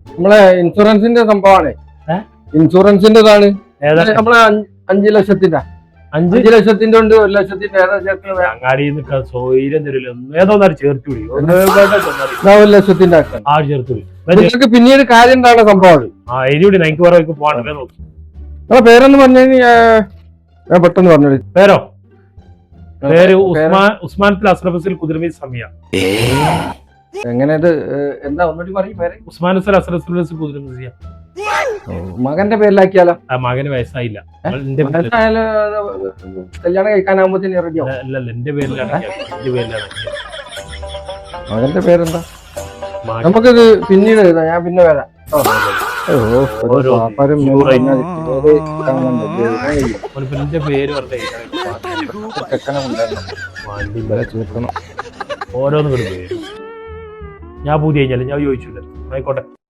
നമ്മളെ ഇൻഷുറൻസിന്റെ സംഭവമാണ്. ഇൻഷുറൻസിന്റെതാണ്. നമ്മളെ 5 ലക്ഷത്തിന്റെ 5 ലക്ഷത്തിന്റെ ഉണ്ട്, 1 ലക്ഷത്തിന്റെ ചേർത്ത് 1 ലക്ഷത്തിന്റെ നിങ്ങൾക്ക് പിന്നീട് കാര്യം എന്താണ് സംഭവം? നിങ്ങളെ പേരൊന്ന് പറഞ്ഞു ഞാൻ പെട്ടെന്ന് പറഞ്ഞോളൂ. പേരോ? പേര് ഉസ്മാൻ അസ്രഫസിൽ കുതിർമി സമിയ. എങ്ങനെ ഇത് എന്താ ഒന്നുകൂടി പറയും പേര്? ഉസ്മാൻ അസ്രഫസിൽ കുതിർമി സമിയ. മകന്റെ പേരിലാക്കിയാലോ? മകന് വയസ്സായില്ല. കല്യാണം കഴിക്കാനാകുമ്പോഴത്തേന് റെഡിയോ? അല്ല, എന്റെ പേരിലാണ്. മകന്റെ പേരെന്താ? നമുക്കിത് പിന്നീട് എഴുതാം, ഞാൻ പിന്നെ വരാം. ഓരോന്നും പേര് ഞാൻ പുതിയ ഞാൻ ചോദിച്ചില്ല. ആയിക്കോട്ടെ.